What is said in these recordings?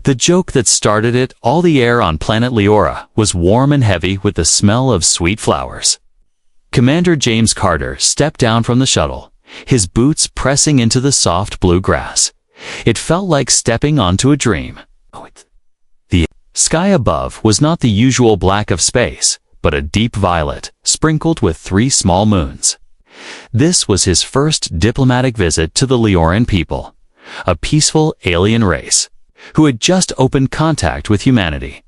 The joke that started it, all the air on planet Leora was warm and heavy with the smell of sweet flowers. Commander James Carter stepped down from the shuttle, his boots pressing into the soft blue grass. It felt like stepping onto a dream. The sky above was not the usual black of space, but a deep violet, sprinkled with 3 small moons. This was his first diplomatic visit to the Leoran people, a peaceful alien race, who had just opened contact with humanity.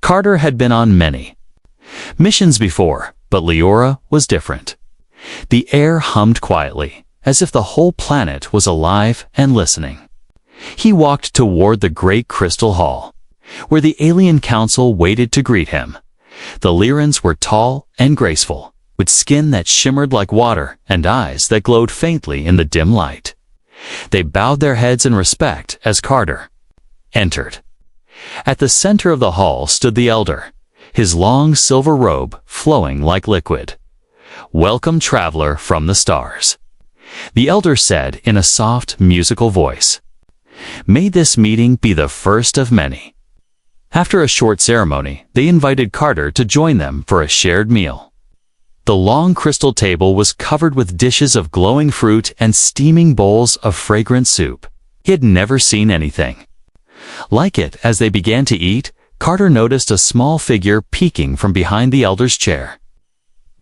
Carter had been on many missions before, but Leora was different. The air hummed quietly, as if the whole planet was alive and listening. He walked toward the great crystal hall, where the alien council waited to greet him. The Lyrans were tall and graceful, with skin that shimmered like water and eyes that glowed faintly in the dim light. They bowed their heads in respect as Carter entered. At the center of the hall stood the Elder, his long silver robe flowing like liquid. "Welcome, traveler from the stars," the Elder said in a soft, musical voice. "May this meeting be the first of many." After a short ceremony, they invited Carter to join them for a shared meal. The long crystal table was covered with dishes of glowing fruit and steaming bowls of fragrant soup. He had never seen anything like it. As they began to eat, Carter noticed a small figure peeking from behind the Elder's chair.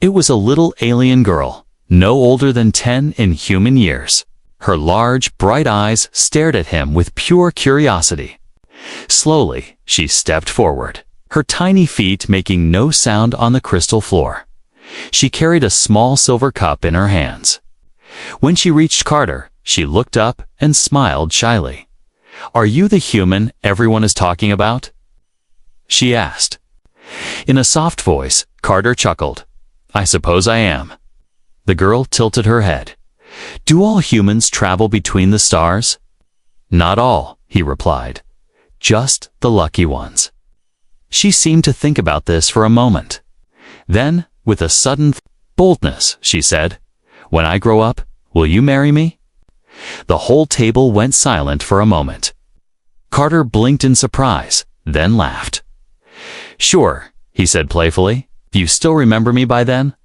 It was a little alien girl, no older than 10 in human years. Her large, bright eyes stared at him with pure curiosity. Slowly, she stepped forward, her tiny feet making no sound on the crystal floor. She carried a small silver cup in her hands. When she reached Carter, she looked up and smiled shyly. "Are you the human everyone is talking about?" she asked. In a soft voice, Carter chuckled. "I suppose I am." The girl tilted her head. "Do all humans travel between the stars?" "Not all," he replied. "Just the lucky ones." She seemed to think about this for a moment. Then, with a sudden boldness, she said, "When I grow up, will you marry me?" The whole table went silent for a moment. Carter blinked in surprise, then laughed. "Sure," he said playfully. "Do you still remember me by then?"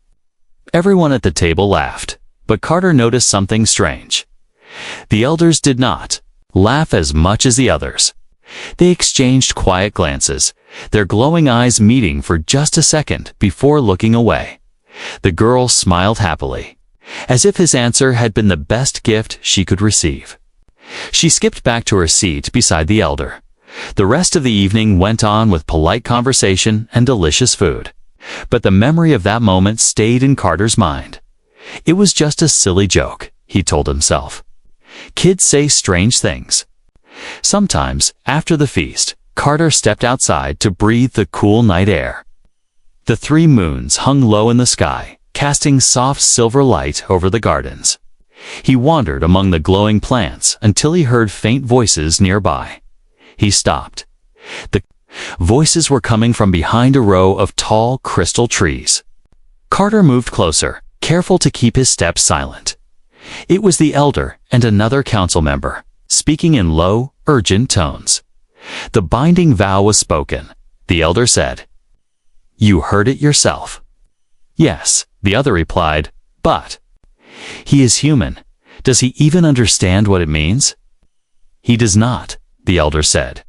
Everyone at the table laughed, but Carter noticed something strange. The Elders did not laugh as much as the others. They exchanged quiet glances, their glowing eyes meeting for just a second before looking away. The girl smiled happily, as if his answer had been the best gift she could receive. She skipped back to her seat beside the Elder. The rest of the evening went on with polite conversation and delicious food. But the memory of that moment stayed in Carter's mind. It was just a silly joke, he told himself. Kids say strange things. Sometimes, after the feast, Carter stepped outside to breathe the cool night air. The 3 moons hung low in the sky, casting soft silver light over the gardens. He wandered among the glowing plants until he heard faint voices nearby. He stopped. The voices were coming from behind a row of tall crystal trees. Carter moved closer, careful to keep his steps silent. It was the Elder and another council member, speaking in low, urgent tones. The binding vow was spoken, the Elder said. "You heard it yourself." "Yes," the other replied, "but he is human. Does he even understand what it means?" "He does not," the Elder said.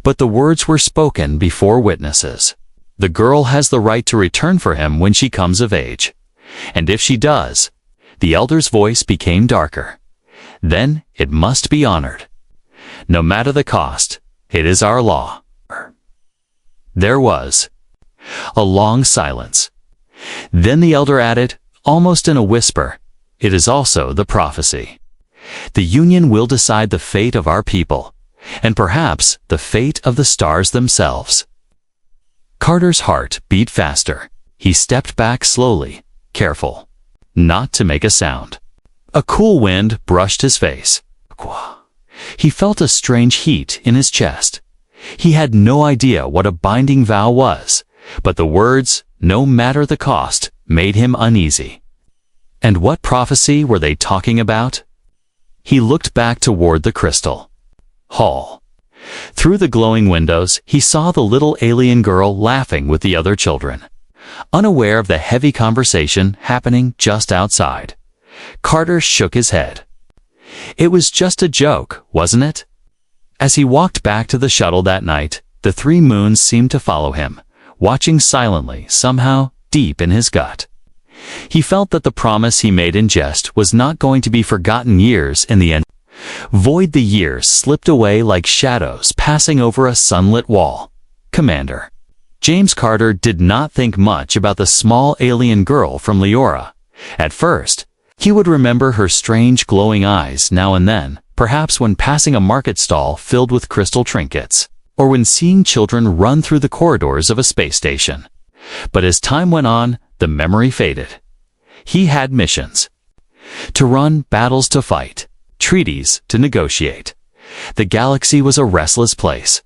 "But the words were spoken before witnesses. The girl has the right to return for him when she comes of age. And if she does," the Elder's voice became darker, "then it must be honored. No matter the cost, it is our law." There was a long silence. Then the Elder added, almost in a whisper, "It is also the prophecy. The Union will decide the fate of our people, and perhaps the fate of the stars themselves." Carter's heart beat faster. He stepped back slowly, careful not to make a sound. A cool wind brushed his face. He felt a strange heat in his chest. He had no idea what a binding vow was, but the words, "no matter the cost," made him uneasy. And what prophecy were they talking about? He looked back toward the crystal hall. Through Through the glowing windows, he saw the little alien girl laughing with the other children, unaware of the heavy conversation happening just outside. Carter shook his head. It was just a joke, wasn't it? As he walked back to the shuttle that night, the three moons seemed to follow him, watching silently, somehow, deep in his gut. He felt that the promise he made in jest was not going to be forgotten years in the end. Void the years slipped away like shadows passing over a sunlit wall. Commander. James Carter did not think much about the small alien girl from Leora. At first, he would remember her strange glowing eyes now and then, perhaps when passing a market stall filled with crystal trinkets, or when seeing children run through the corridors of a space station. But as time went on, the memory faded. He had missions. To run, battles to fight, treaties to negotiate. The galaxy was a restless place.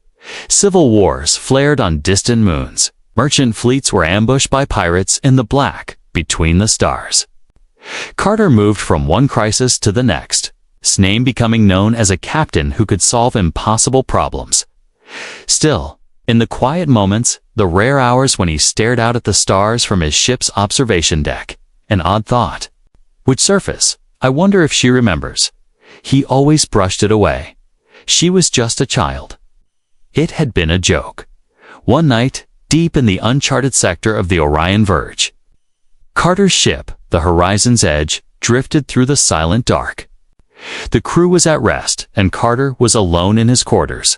Civil wars flared on distant moons. Merchant fleets were ambushed by pirates in the black between the stars. Carter moved from one crisis to the next, his name becoming known as a captain who could solve impossible problems. Still, in the quiet moments, the rare hours when he stared out at the stars from his ship's observation deck, an odd thought would surface. I wonder if she remembers. He always brushed it away. She was just a child. It had been a joke. One night, deep in the uncharted sector of the Orion Verge, Carter's ship, the Horizon's Edge, drifted through the silent dark. The crew was at rest, and Carter was alone in his quarters.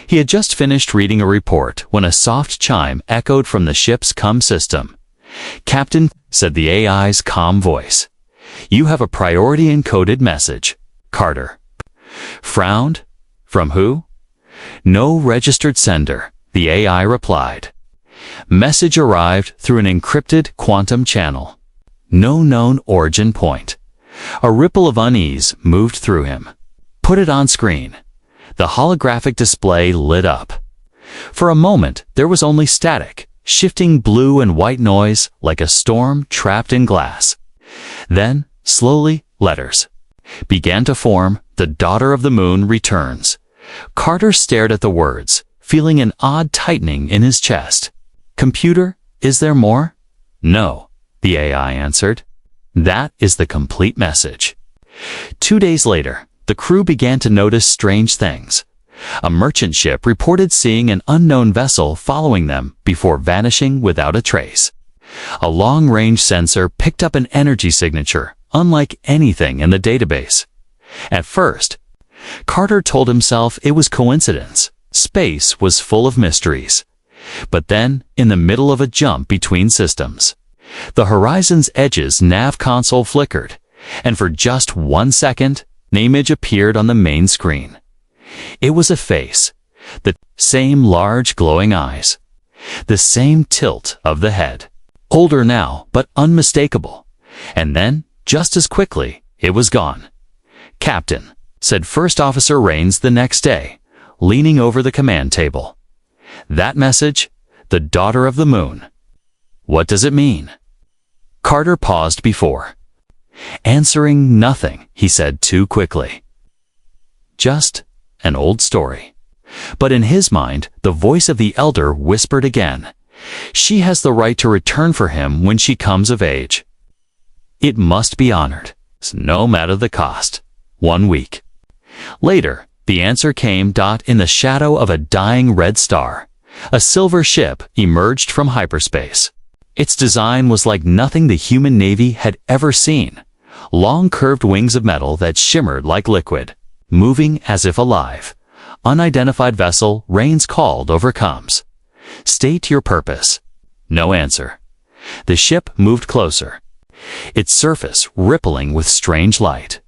He had just finished reading a report when a soft chime echoed from the ship's comm system. "Captain," said the AI's calm voice, "you have a priority-encoded message." Carter frowned. From who? "No registered sender," the AI replied. Message arrived through an encrypted quantum channel. No known origin point. A ripple of unease moved through him. "Put it on screen." The holographic display lit up. For a moment, there was only static, shifting blue and white noise like a storm trapped in glass. Then, slowly, letters began to form. "The daughter of the moon returns." Carter stared at the words, feeling an odd tightening in his chest. "Computer, is there more?" "No," the AI answered. "That is the complete message." 2 days later, the crew began to notice strange things. A merchant ship reported seeing an unknown vessel following them before vanishing without a trace. A long-range sensor picked up an energy signature, unlike anything in the database. At first, Carter told himself it was coincidence. Space was full of mysteries. But then, in the middle of a jump between systems, the Horizon's Edge's nav console flickered, and for just 1 second, an image appeared on the main screen. It was a face, the same large glowing eyes, the same tilt of the head, older now but unmistakable. And then, just as quickly, it was gone. "Captain," said First Officer Raines the next day, leaning over the command table. "That message, the daughter of the moon. What does it mean?" Carter paused before answering. "Nothing," he said too quickly. "Just an old story." But in his mind, the voice of the elder whispered again. "She has the right to return for him when she comes of age. It must be honored, no matter the cost." 1 week later, the answer came. In the shadow of a dying red star, a silver ship emerged from hyperspace. Its design was like nothing the human navy had ever seen. Long curved wings of metal that shimmered like liquid, moving as if alive. "Unidentified vessel," Raines called over comms. "State your purpose." No answer. The ship moved closer, its surface rippling with strange light.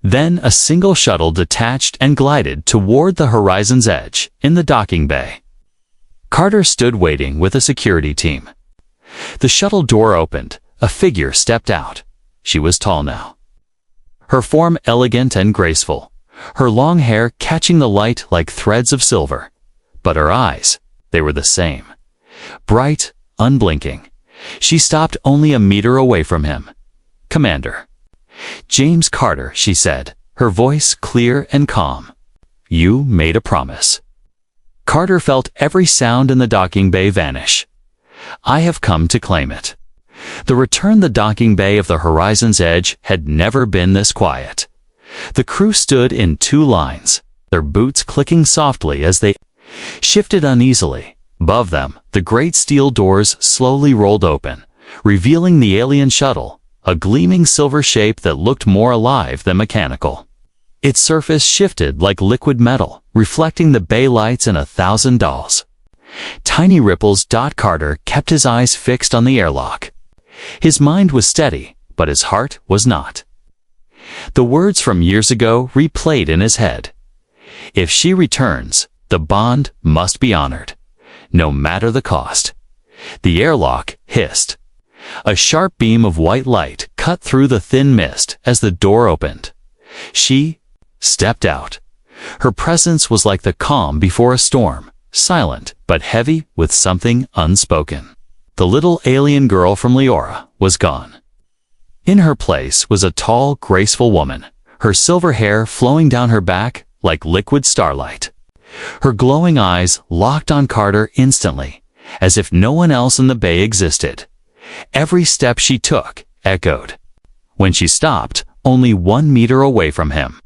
Then a single shuttle detached and glided toward the Horizon's Edge in the docking bay. Carter stood waiting with a security team. The shuttle door opened. A figure stepped out. She was tall now, her form elegant and graceful, her long hair catching the light like threads of silver. But her eyes, they were the same, bright, unblinking. She stopped only a meter away from him. "Commander." "James Carter," she said, her voice clear and calm. You made a promise. Carter felt every sound in the docking bay vanish. I have come to claim it. The docking bay of the horizon's edge had never been this quiet. The crew stood in two lines, their boots clicking softly as they shifted uneasily. Above them, the great steel doors slowly rolled open, revealing the alien shuttle, a gleaming silver shape that looked more alive than mechanical. Its surface shifted like liquid metal, reflecting the bay lights in 1,000 dolls. Tiny ripples. Carter kept his eyes fixed on the airlock. His mind was steady, but his heart was not. The words from years ago replayed in his head. If she returns, the bond must be honored, no matter the cost. The airlock hissed. A sharp beam of white light cut through the thin mist as the door opened. She stepped out. Her presence was like the calm before a storm, silent but heavy with something unspoken. The little alien girl from Leora was gone. In her place was a tall, graceful woman, her silver hair flowing down her back like liquid starlight. Her glowing eyes locked on Carter instantly, as if no one else in the bay existed. Every step she took echoed. When she stopped, only 1 meter away from him,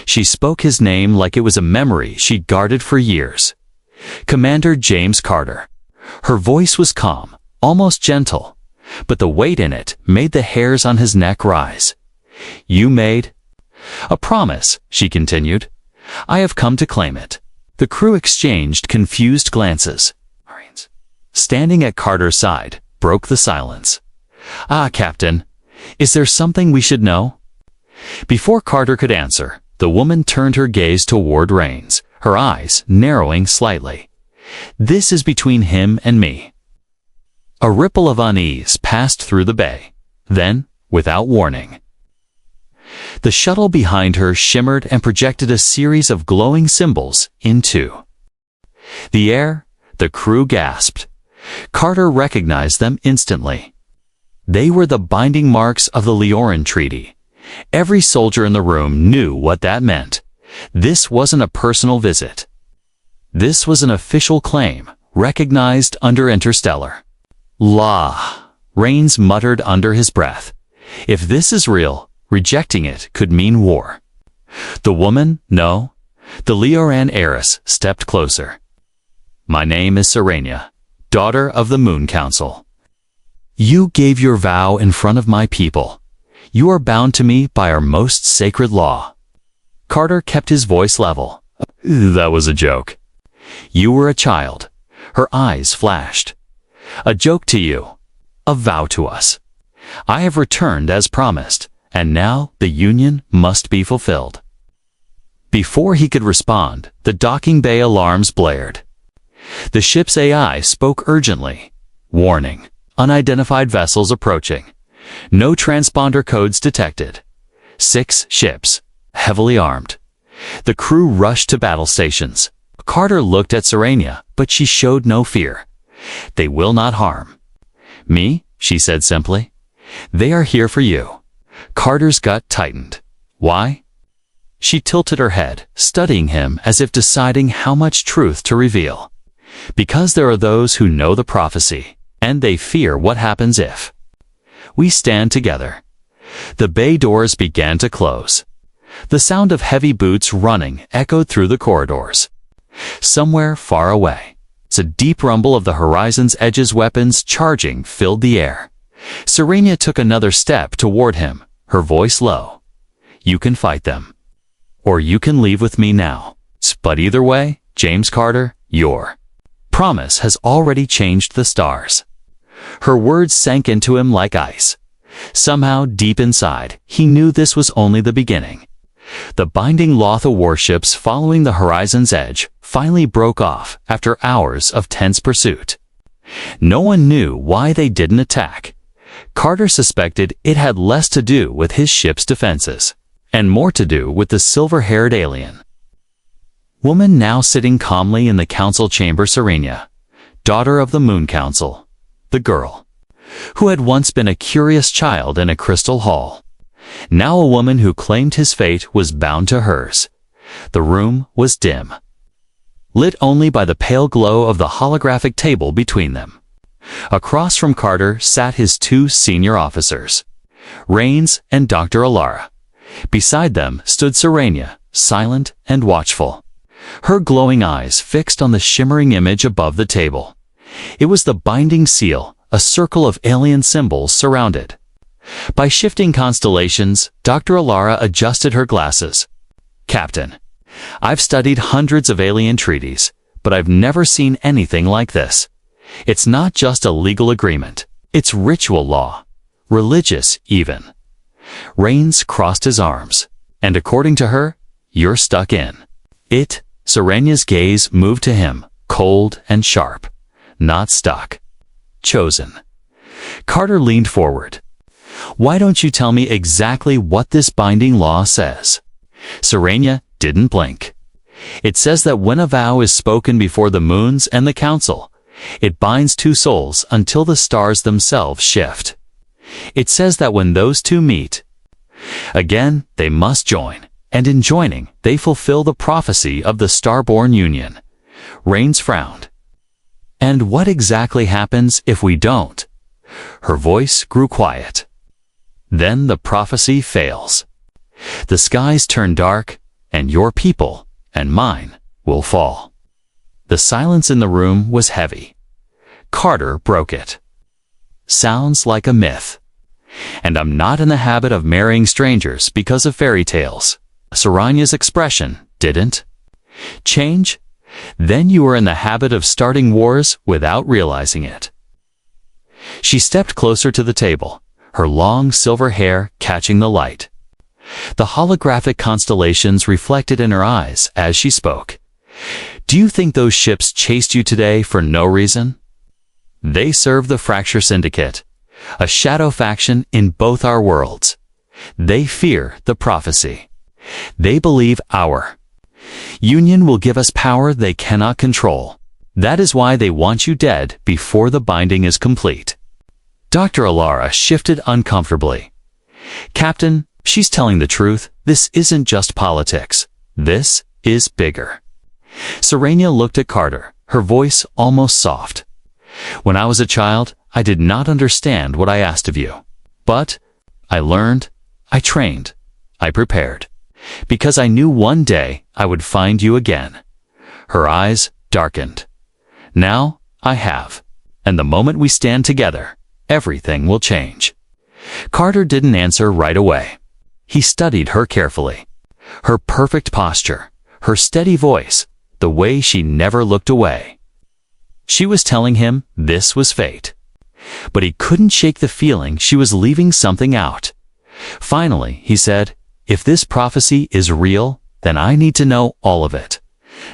she spoke his name like it was a memory she'd guarded for years. Commander James Carter. Her voice was calm, almost gentle, but the weight in it made the hairs on his neck rise. You made a promise, she continued. I have come to claim it. The crew exchanged confused glances. Marines, standing at Carter's side, broke the silence. Ah, Captain, is there something we should know? Before Carter could answer, the woman turned her gaze toward Rains, her eyes narrowing slightly. This is between him and me. A ripple of unease passed through the bay. Then, without warning, the shuttle behind her shimmered and projected a series of glowing symbols into the air. The crew gasped. Carter recognized them instantly. They were the binding marks of the Leoran Treaty. Every soldier in the room knew what that meant. This wasn't a personal visit. This was an official claim, recognized under Interstellar law. Rains muttered under his breath. If this is real, rejecting it could mean war. The woman, no. The Leoran heiress stepped closer. My name is Serenia, daughter of the Moon Council. You gave your vow in front of my people. You are bound to me by our most sacred law. Carter kept his voice level. That was a joke. You were a child. Her eyes flashed. A joke to you. A vow to us. I have returned as promised, and now the union must be fulfilled. Before he could respond, the docking bay alarms blared. The ship's AI spoke urgently. Warning. Unidentified vessels approaching. No transponder codes detected. 6 ships, heavily armed. The crew rushed to battle stations. Carter looked at Serenia, but she showed no fear. They will not harm me, she said simply. They are here for you. Carter's gut tightened. Why? She tilted her head, studying him as if deciding how much truth to reveal. Because there are those who know the prophecy, and they fear what happens if we stand together. The bay doors began to close. The sound of heavy boots running echoed through the corridors. Somewhere far away, a deep rumble of the horizon's edge's weapons charging filled the air. Serenia took another step toward him, her voice low. You can fight them. Or you can leave with me now. But either way, James Carter, your promise has already changed the stars. Her words sank into him like ice. Somehow, deep inside, he knew this was only the beginning. The binding Lotha warships following the horizon's edge finally broke off after hours of tense pursuit. No one knew why they didn't attack. Carter suspected it had less to do with his ship's defenses, and more to do with the silver-haired alien. Woman now sitting calmly in the council chamber, Serenia, daughter of the Moon Council, the girl who had once been a curious child in a crystal hall. Now a woman who claimed his fate was bound to hers. The room was dim, lit only by the pale glow of the holographic table between them. Across from Carter sat his two senior officers, Rains and Dr. Alara. Beside them stood Serenia, silent and watchful, her glowing eyes fixed on the shimmering image above the table. It was the binding seal, a circle of alien symbols surrounded by shifting constellations. Dr. Alara adjusted her glasses. "Captain, I've studied hundreds of alien treaties, but I've never seen anything like this. It's not just a legal agreement. It's ritual law, religious even." Rains crossed his arms. "And according to her, you're stuck in it." Serenia's gaze moved to him, cold and sharp. "Not stuck. Chosen." Carter leaned forward. "Why don't you tell me exactly what this binding law says?" Serenia didn't blink. "It says that when a vow is spoken before the moons and the council, it binds two souls until the stars themselves shift. It says that when those two meet again, they must join, and in joining, they fulfill the prophecy of the Starborn Union." Rains frowned. "And what exactly happens if we don't?" Her voice grew quiet. "Then the prophecy fails. The skies turn dark, and your people, and mine, will fall." The silence in the room was heavy. Carter broke it. "Sounds like a myth. And I'm not in the habit of marrying strangers because of fairy tales." Serenia's expression didn't change. "Then you are in the habit of starting wars without realizing it." She stepped closer to the table, her long silver hair catching the light. The holographic constellations reflected in her eyes as she spoke. "Do you think those ships chased you today for no reason? They serve the Fracture Syndicate, a shadow faction in both our worlds. They fear the prophecy. They believe our union will give us power they cannot control. That is why they want you dead before the binding is complete." Dr. Alara shifted uncomfortably. "Captain, she's telling the truth. This isn't just politics. This is bigger." Serenia looked at Carter, her voice almost soft. "When I was a child, I did not understand what I asked of you. But I learned, I trained, I prepared, because I knew one day I would find you again." Her eyes darkened. "Now I have, and the moment we stand together, everything will change." Carter didn't answer right away. He studied her carefully. Her perfect posture, her steady voice, the way she never looked away. She was telling him this was fate. But he couldn't shake the feeling she was leaving something out. Finally, he said, "If this prophecy is real, then I need to know all of it.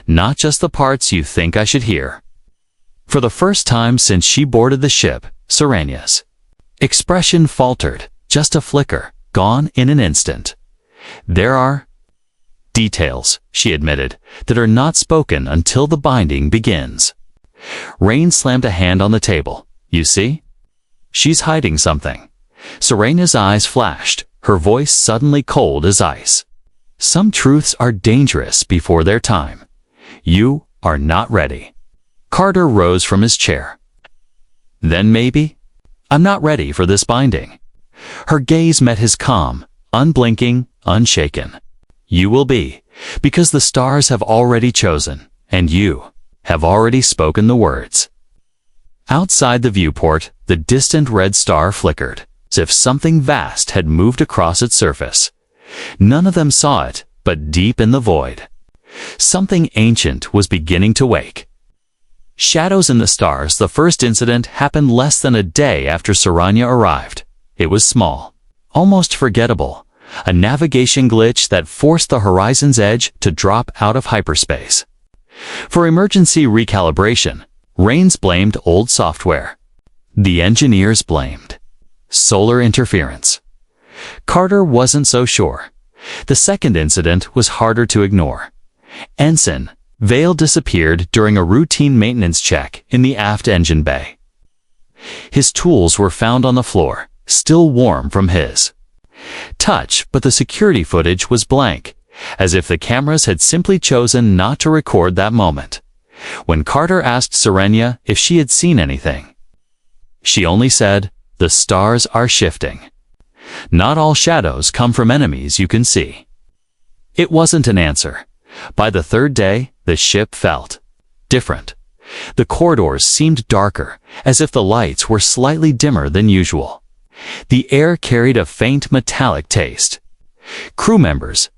Not just the parts you think I should hear." For the first time since she boarded the ship, Serenia's expression faltered, just a flicker, gone in an instant. "There are details," she admitted, "that are not spoken until the binding begins." Rain slammed a hand on the table. "You see? She's hiding something." Serenia's eyes flashed, her voice suddenly cold as ice. "Some truths are dangerous before their time. You are not ready." Carter rose from his chair. "Then maybe I'm not ready for this binding." Her gaze met his calm, unblinking, unshaken. "You will be, because the stars have already chosen, and you have already spoken the words." Outside the viewport, the distant red star flickered, as if something vast had moved across its surface. None of them saw it, but deep in the void, something ancient was beginning to wake. Shadows in the stars. The first incident happened less than a day after Serenia arrived. It was small, almost forgettable, a navigation glitch that forced the Horizon's Edge to drop out of hyperspace. For emergency recalibration, Rains blamed old software. The engineers blamed solar interference. Carter wasn't so sure. The second incident was harder to ignore. Ensign Vale disappeared during a routine maintenance check in the aft engine bay. His tools were found on the floor, still warm from his touch, but the security footage was blank, as if the cameras had simply chosen not to record that moment. When Carter asked Serenia if she had seen anything, she only said, "The stars are shifting. Not all shadows come from enemies you can see." It wasn't an answer. By the third day, the ship felt different. The corridors seemed darker, as if the lights were slightly dimmer than usual. The air carried a faint metallic taste. Crew members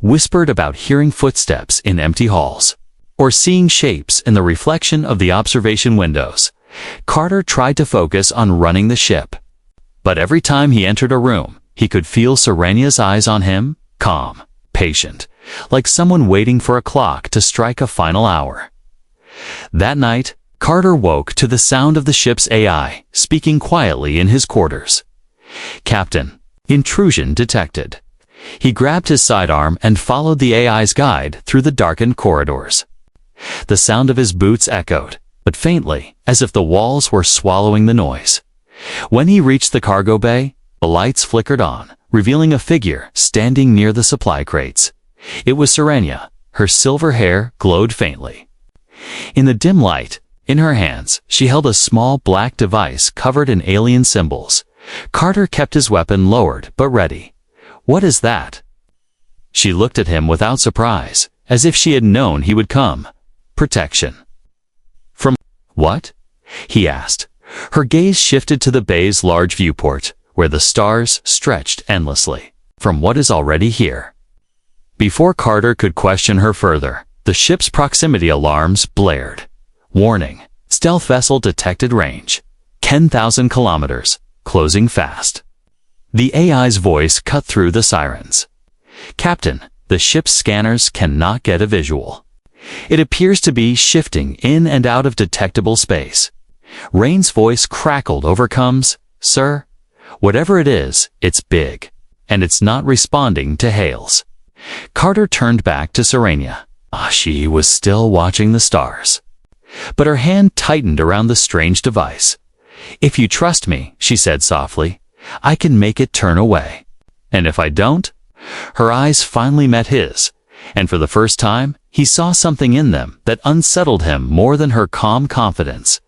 whispered about hearing footsteps in empty halls, or seeing shapes in the reflection of the observation windows. Carter tried to focus on running the ship, but every time he entered a room, he could feel Serenia's eyes on him, calm, patient, like someone waiting for a clock to strike a final hour. That night, Carter woke to the sound of the ship's AI speaking quietly in his quarters. "Captain, intrusion detected." He grabbed his sidearm and followed the AI's guide through the darkened corridors. The sound of his boots echoed, but faintly, as if the walls were swallowing the noise. When he reached the cargo bay, the lights flickered on, revealing a figure standing near the supply crates. It was Serenia. Her silver hair glowed faintly. In the dim light, in her hands, she held a small black device covered in alien symbols. Carter kept his weapon lowered but ready. "What is that?" She looked at him without surprise, as if she had known he would come. "Protection." "From what?" he asked. Her gaze shifted to the bay's large viewport, where the stars stretched endlessly. "From what is already here." Before Carter could question her further, the ship's proximity alarms blared. "Warning, stealth vessel detected range. 10,000 kilometers, closing fast." The AI's voice cut through the sirens. "Captain, the ship's scanners cannot get a visual. It appears to be shifting in and out of detectable space." Rain's voice crackled over comms. "Sir, whatever it is, it's big, and it's not responding to hails." Carter turned back to Serenia. She was still watching the stars, but her hand tightened around the strange device. "If you trust me," she said softly, "I can make it turn away. And if I don't?" Her eyes finally met his, and for the first time, he saw something in them that unsettled him more than her calm confidence.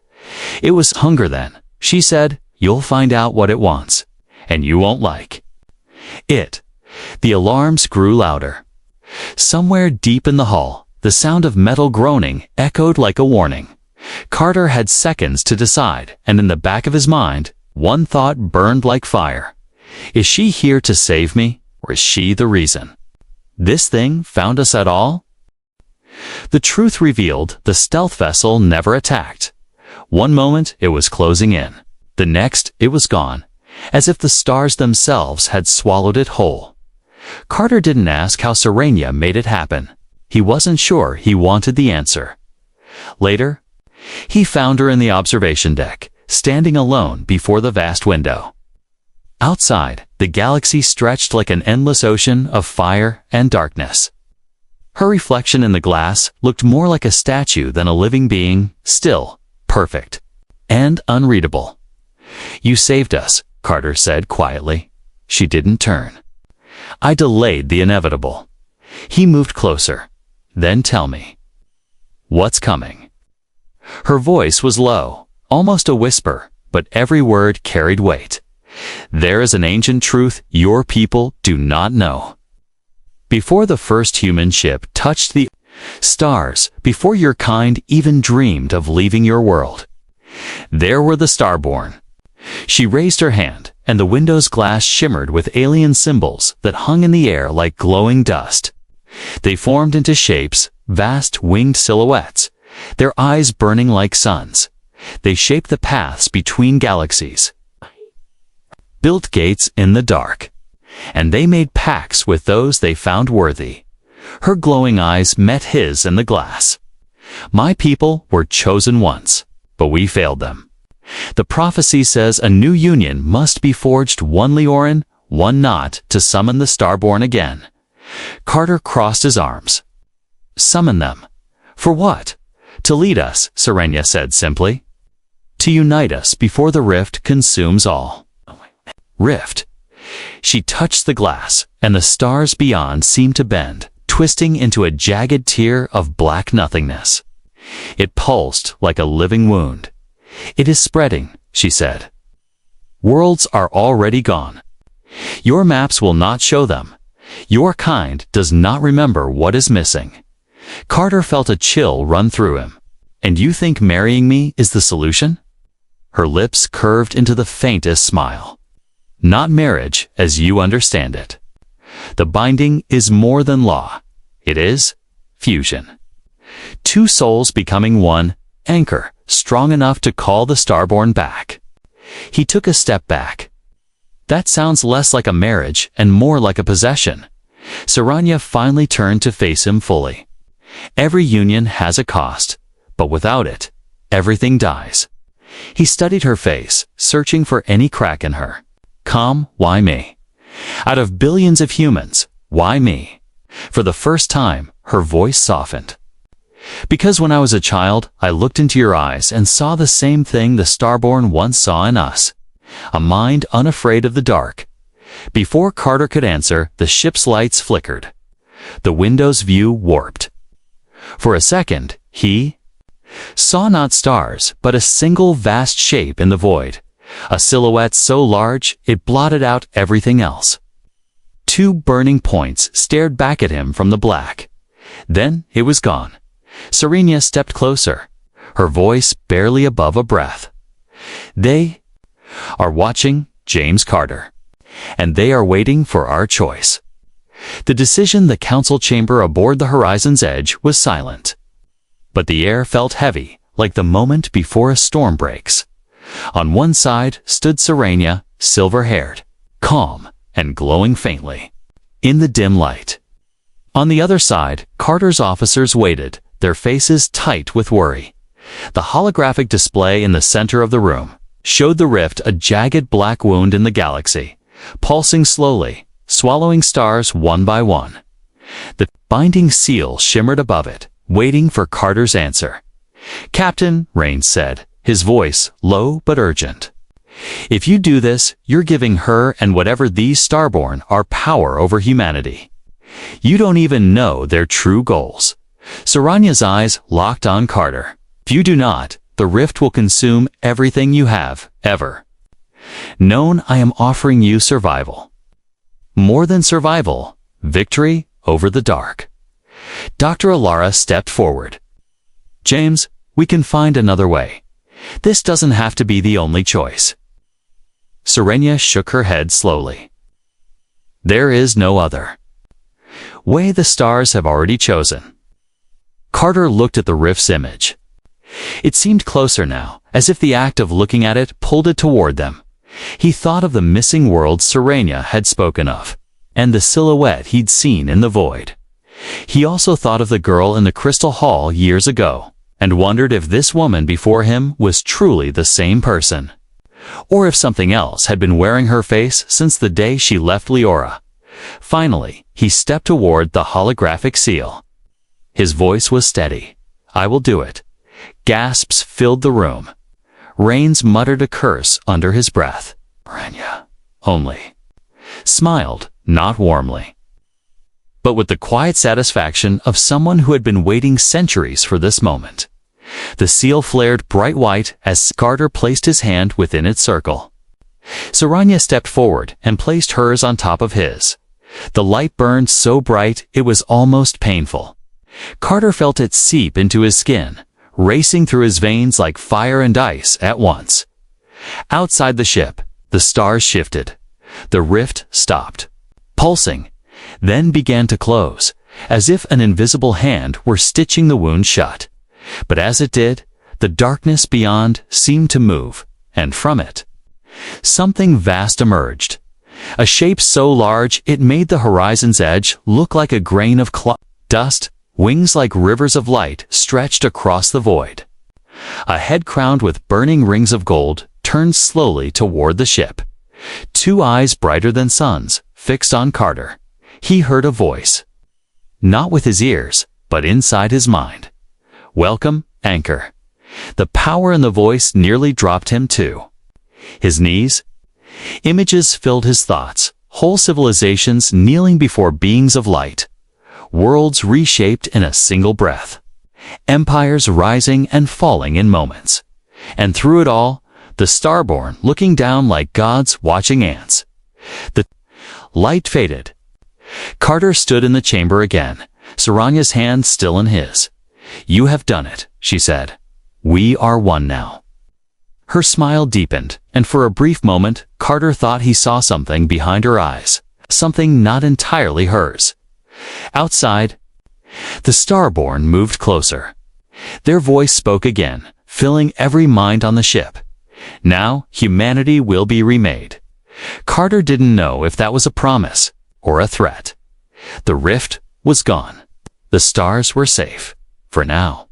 It was hunger then. She said, "You'll find out what it wants, and you won't like it." The alarms grew louder. Somewhere deep in the hull, the sound of metal groaning echoed like a warning. Carter had seconds to decide, and in the back of his mind, one thought burned like fire. Is she here to save me, or is she the reason this thing found us at all? The truth revealed, the stealth vessel never attacked. One moment it was closing in, the next it was gone, as if the stars themselves had swallowed it whole. Carter didn't ask how Serenia made it happen. He wasn't sure he wanted the answer. Later, he found her in the observation deck, standing alone before the vast window. Outside, the galaxy stretched like an endless ocean of fire and darkness. Her reflection in the glass looked more like a statue than a living being, still, perfect, and unreadable. "You saved us," Carter said quietly. She didn't turn. "I delayed the inevitable." He moved closer. "Then tell me, what's coming?" Her voice was low, almost a whisper, but every word carried weight. "There is an ancient truth your people do not know. Before the first human ship touched the stars, before your kind even dreamed of leaving your world, there were the Starborn." She raised her hand, and the window's glass shimmered with alien symbols that hung in the air like glowing dust. They formed into shapes, vast winged silhouettes, their eyes burning like suns. They shaped the paths between galaxies, built gates in the dark, and they made pacts with those they found worthy. Her glowing eyes met his in the glass. "My people were chosen once, but we failed them. The prophecy says a new union must be forged, one Leoran, one not, to summon the Starborn again." Carter crossed his arms. "Summon them? For what?" "To lead us," Serenia said simply. "To unite us before the rift consumes all." Rift. She touched the glass, and the stars beyond seemed to bend, twisting into a jagged tier of black nothingness. It pulsed like a living wound. "It is spreading," she said. "Worlds are already gone. Your maps will not show them. Your kind does not remember what is missing." Carter felt a chill run through him. "And you think marrying me is the solution?" Her lips curved into the faintest smile. "Not marriage as you understand it. The binding is more than law. It is fusion. Two souls becoming one anchor, strong enough to call the starborn back." He took a step back. "That sounds less like a marriage and more like a possession." Saranya finally turned to face him fully. "Every union has a cost, but without it, everything dies." He studied her face, searching for any crack in her. "Calm, why me? Out of billions of humans, why me?" For the first time, her voice softened. "Because when I was a child, I looked into your eyes and saw the same thing the starborn once saw in us. A mind unafraid of the dark." Before Carter could answer, the ship's lights flickered. The window's view warped. For a second, he saw not stars, but a single vast shape in the void. A silhouette so large, it blotted out everything else. Two burning points stared back at him from the black. Then it was gone. Serena stepped closer, her voice barely above a breath. "They are watching, James Carter. And they are waiting for our choice." The decision the council chamber aboard the Horizon's Edge was silent. But the air felt heavy, like the moment before a storm breaks. On one side stood Serena, silver-haired, calm, and glowing faintly in the dim light. On the other side, Carter's officers waited, their faces tight with worry. The holographic display in the center of the room showed the rift a jagged black wound in the galaxy, pulsing slowly, swallowing stars one by one. The binding seal shimmered above it, waiting for Carter's answer. "Captain," Raines said, his voice low but urgent. "If you do this, you're giving her and whatever these starborn are power over humanity. You don't even know their true goals." Saranya's eyes locked on Carter. "If you do not, the rift will consume everything you have, ever known. I am offering you survival. More than survival, victory over the dark." Dr. Alara stepped forward. "James, we can find another way. This doesn't have to be the only choice." Serena shook her head slowly. "There is no other way. The stars have already chosen." Carter looked at the rift's image. It seemed closer now, as if the act of looking at it pulled it toward them. He thought of the missing world Serena had spoken of, and the silhouette he'd seen in the void. He also thought of the girl in the Crystal Hall years ago, and wondered if this woman before him was truly the same person, or if something else had been wearing her face since the day she left Leora. Finally, he stepped toward the holographic seal. His voice was steady. "I will do it." Gasps filled the room. Raines muttered a curse under his breath. "Renya only," smiled, not warmly, but with the quiet satisfaction of someone who had been waiting centuries for this moment. The seal flared bright white as Carter placed his hand within its circle. Serena stepped forward and placed hers on top of his. The light burned so bright it was almost painful. Carter felt it seep into his skin, racing through his veins like fire and ice at once. Outside the ship, the stars shifted. The rift stopped, pulsing, then began to close, as if an invisible hand were stitching the wound shut. But as it did, the darkness beyond seemed to move, and from it, something vast emerged. A shape so large it made the horizon's edge look like a grain of dust, wings like rivers of light stretched across the void. A head crowned with burning rings of gold turned slowly toward the ship. Two eyes brighter than suns fixed on Carter. He heard a voice. Not with his ears, but inside his mind. "Welcome, Anchor." The power in the voice nearly dropped him too. His knees? Images filled his thoughts. whole civilizations kneeling before beings of light, worlds reshaped in a single breath, empires rising and falling in moments. And through it all, the starborn looking down like gods watching ants. The light faded. Carter stood in the chamber again, Saranya's hand still in his. "You have done it," she said. "We are one now." Her smile deepened, and for a brief moment, Carter thought he saw something behind her eyes, something not entirely hers. Outside, the starborn moved closer. Their voice spoke again, filling every mind on the ship. Now, humanity will be remade. Carter didn't know if that was a promise or a threat. The rift was gone. The stars were safe, for now.